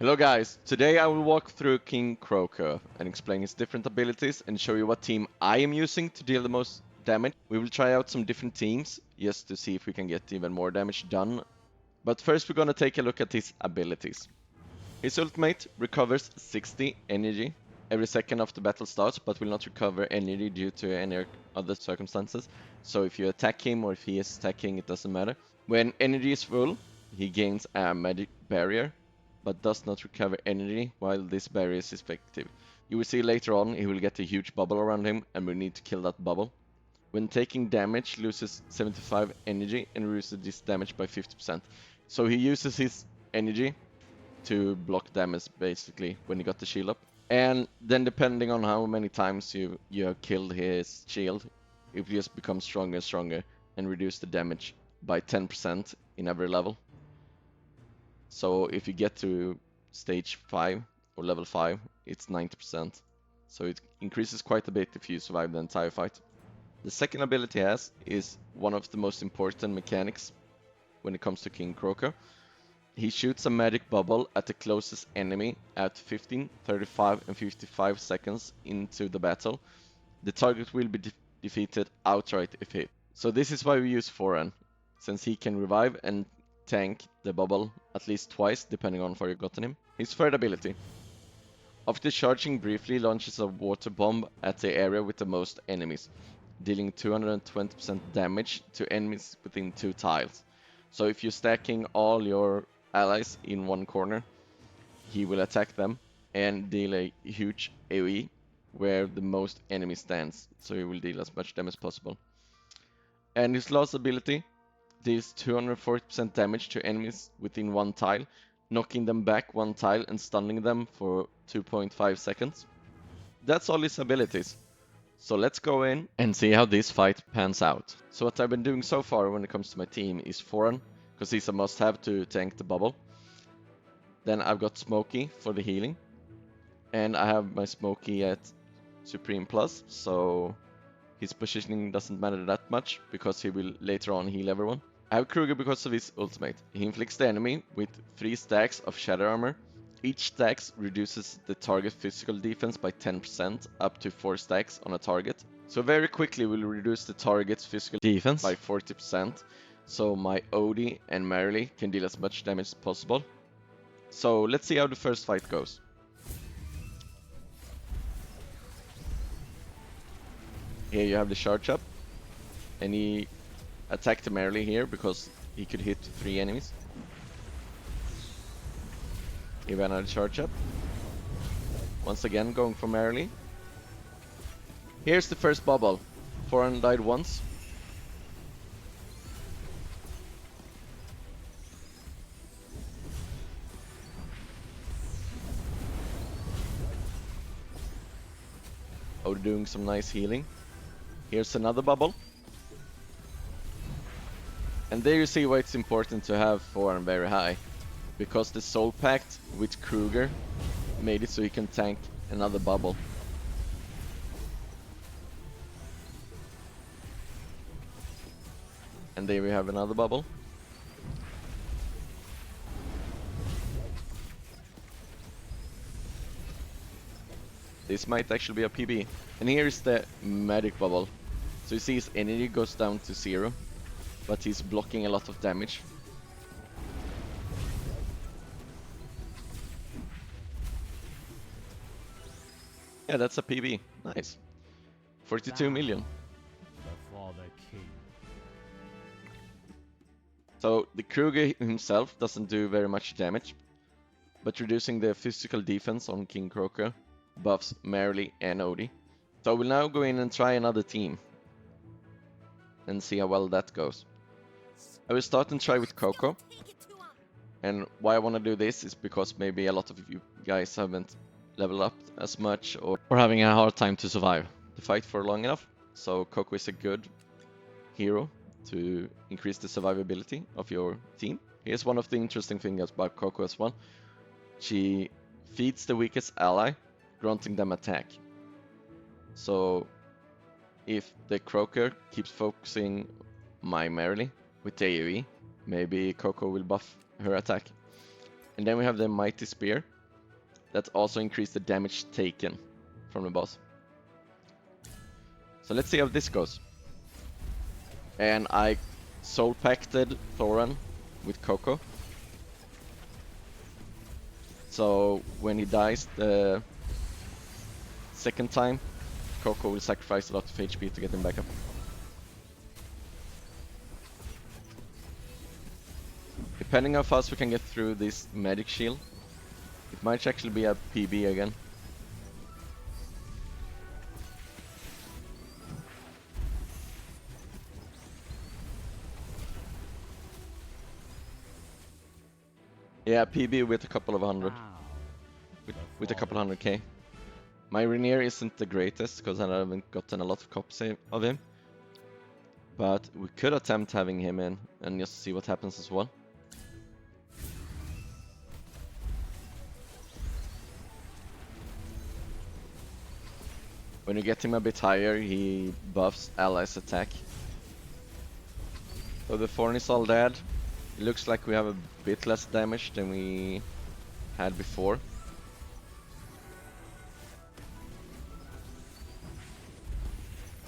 Hello guys, today I will walk through King Croaker and explain his different abilities and show you what team I am using to deal the most damage. We will try out some different teams just to see if we can get even more damage done. But first we're gonna take a look at his abilities. His ultimate recovers 60 energy every second after battle starts, but will not recover energy due to any other circumstances. So if you attack him or if he is attacking, it doesn't matter. When energy is full, he gains a magic barrier, but does not recover energy while this barrier is effective. You will see later on he will get a huge bubble around him and we need to kill that bubble. When taking damage, loses 75 energy and reduces this damage by 50%. So he uses his energy to block damage basically when he got the shield up. And then depending on how many times you have killed his shield, it just becomes stronger and stronger and reduce the damage by 10% in every level. So if you get to stage 5 or level 5, it's 90%. So it increases quite a bit if you survive the entire fight. The second ability he has is one of the most important mechanics when it comes to King Croaker. He shoots a magic bubble at the closest enemy at 15, 35 and 55 seconds into the battle. The target will be defeated outright if hit. So this is why we use Thoran, since he can revive and tank the bubble at least twice depending on where you gotten him. His third ability. After charging briefly, launches a water bomb at the area with the most enemies, dealing 220% damage to enemies within 2 tiles. So if you're stacking all your allies in one corner, he will attack them and deal a huge AoE where the most enemy stands, so he will deal as much damage as possible. And his last ability deals 240% damage to enemies within 1 tile, knocking them back 1 tile and stunning them for 2.5 seconds. That's all his abilities. So let's go in and see how this fight pans out. So what I've been doing so far when it comes to my team is Thoran, because he's a must-have to tank the bubble. Then I've got Smokey for the healing. And I have my Smokey at Supreme Plus, so his positioning doesn't matter that much, because he will later on heal everyone. I have Kruger because of his ultimate. He inflicts the enemy with 3 stacks of Shatter Armor. Each stack reduces the target physical defense by 10% up to 4 stacks on a target. So very quickly we'll reduce the target's physical defense by 40%. So my Odie and Merrily can deal as much damage as possible. So let's see how the first fight goes. Here you have the charge up. And he attacked Merrily here because he could hit 3 enemies. He ran out of charge up. Once again going for Merrily. Here's the first bubble. Thoran died once. Oh, doing some nice healing. Here's another bubble. And there you see why it's important to have Thoran very high. Because the Soul Pact with Kruger made it so he can tank another bubble. And there we have another bubble. This might actually be a PB. And here is the magic bubble. So you see his energy goes down to 0, but he's blocking a lot of damage. Yeah, that's a PB. Nice. 42 million. So the Kruger himself doesn't do very much damage, but reducing the physical defense on King Croaker buffs Merrily and Odie. So we'll now go in and try another team and see how well that goes. I will start and try with Coco. And why I want to do this is because maybe a lot of you guys haven't leveled up as much or having a hard time to survive the fight for long enough. So Coco is a good hero to increase the survivability of your team. Here's one of the interesting things about Coco as well. She feeds the weakest ally, granting them attack. So if the Croaker keeps focusing my Merrily with AoE, maybe Coco will buff her attack. And then we have the Mighty Spear. That also increased the damage taken from the boss. So let's see how this goes. And I soul pacted Thoran with Coco. So when he dies the second time, Coco will sacrifice a lot of HP to get him back up. Depending how fast we can get through this magic shield, it might actually be a PB again. Yeah, PB with a couple of hundred. With a couple 100k. My Rainier isn't the greatest because I haven't gotten a lot of copies of him. But we could attempt having him in and just see what happens as well. When you get him a bit higher, he buffs allies' attack. So the Thoran is all dead. It looks like we have a bit less damage than we had before.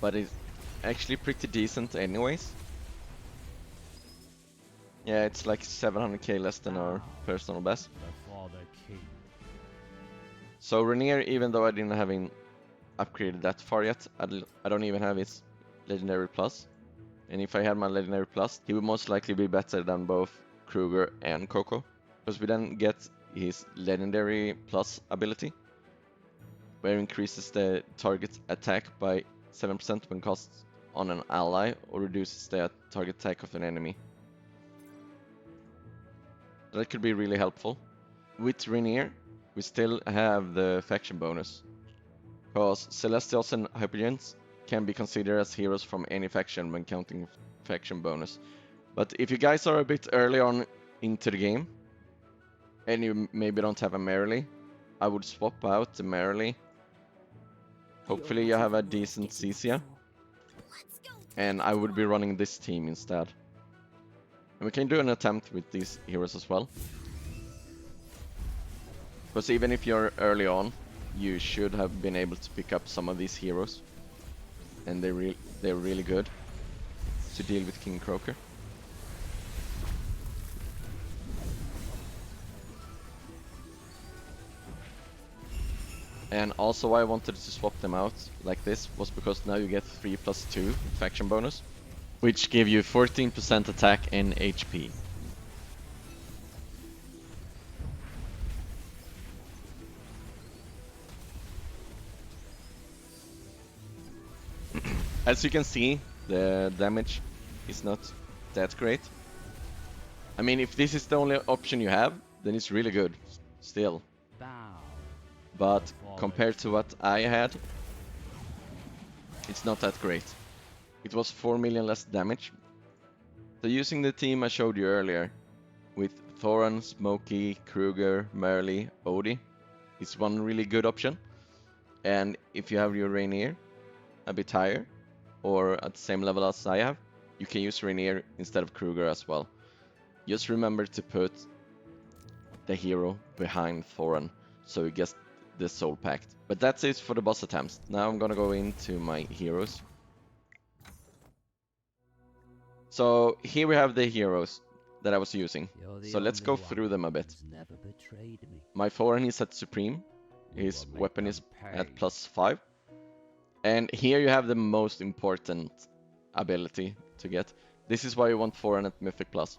But it's actually pretty decent anyways. Yeah, it's like 700k less than our personal best. So Rainier, even though I didn't have him upgraded that far yet, I don't even have his Legendary Plus. And if I had my Legendary Plus, he would most likely be better than both Kruger and Coco. Because we then get his Legendary Plus ability, where it increases the target attack by 7% when cast on an ally, or reduces the target attack of an enemy. That could be really helpful. With Rainier, we still have the faction bonus. Because Celestials and Hypergiants can be considered as heroes from any faction when counting faction bonus. But if you guys are a bit early on into the game, and you maybe don't have a Merrily, I would swap out the Merrily. Hopefully you have a decent CC, and I would be running this team instead. And we can do an attempt with these heroes as well. Because even if you're early on, you should have been able to pick up some of these heroes. And they're really good to deal with King Croaker. And also why I wanted to swap them out like this was because now you get 3+2 faction bonus, which give you 14% attack and HP. As you can see, the damage is not that great. I mean, if this is the only option you have, then it's really good, still. But compared to what I had, it's not that great. It was 4 million less damage. So using the team I showed you earlier, with Thoran, Smokey, Kruger, Merrily, Odie, is one really good option. And if you have your Rainier a bit higher, or at the same level as I have, you can use Rainier instead of Kruger as well. Just remember to put the hero behind Thoran, so you get the soul pact. But that's it for the boss attempts. Now I'm gonna go into my heroes. So here we have the heroes that I was using. So let's go through them a bit. My Thoran is at Supreme. His weapon is at +5. And here you have the most important ability to get. This is why you want Thoran at Mythic Plus.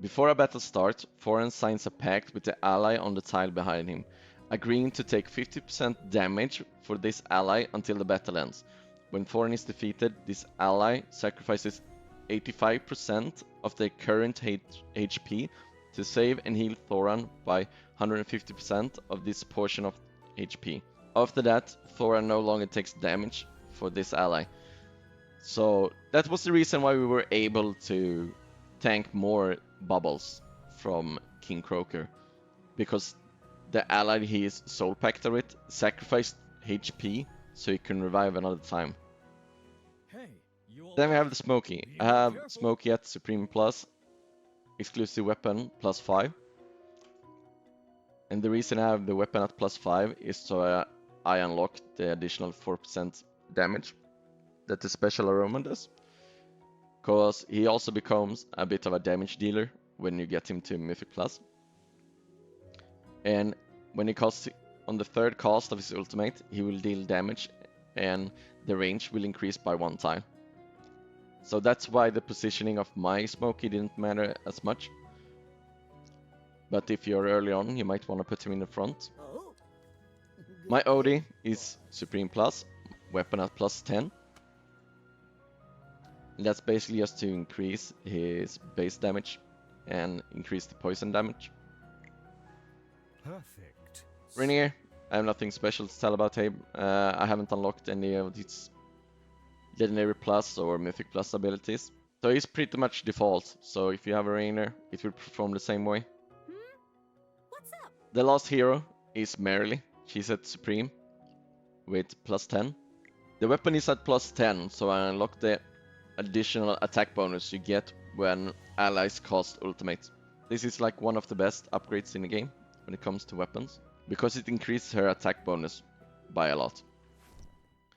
Before a battle starts, Thoran signs a pact with the ally on the tile behind him, agreeing to take 50% damage for this ally until the battle ends. When Thoran is defeated, this ally sacrifices 85% of their current HP to save and heal Thoran by 150% of this portion of HP. After that, Thoran no longer takes damage for this ally. So that was the reason why we were able to tank more bubbles from King Croaker. Because the ally he is soul pacted with sacrificed HP so he can revive another time. Then we have the Smokey. I have Smokey at Supreme Plus, exclusive weapon +5. And the reason I have the weapon at +5 is so I unlock the additional 4% damage that the special aroma does. Because he also becomes a bit of a damage dealer when you get him to Mythic Plus. And when he casts on the third cast of his ultimate, he will deal damage and the range will increase by 1 tile. So that's why the positioning of my Smokey didn't matter as much. But if you're early on, you might want to put him in the front. My OD is Supreme Plus, weapon at +10. That's basically just to increase his base damage and increase the poison damage. Perfect. Rainier, I have nothing special to tell about him. I haven't unlocked any of his Legendary Plus or Mythic Plus abilities. So he's pretty much default, so if you have a Rainier, it will perform the same way. What's up? The last hero is Merrily. She's at Supreme with +10. The weapon is at +10, so I unlock the additional attack bonus you get when allies cast ultimate. This is like one of the best upgrades in the game when it comes to weapons, because it increases her attack bonus by a lot.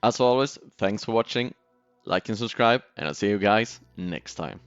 As always, thanks for watching, like and subscribe, and I'll see you guys next time.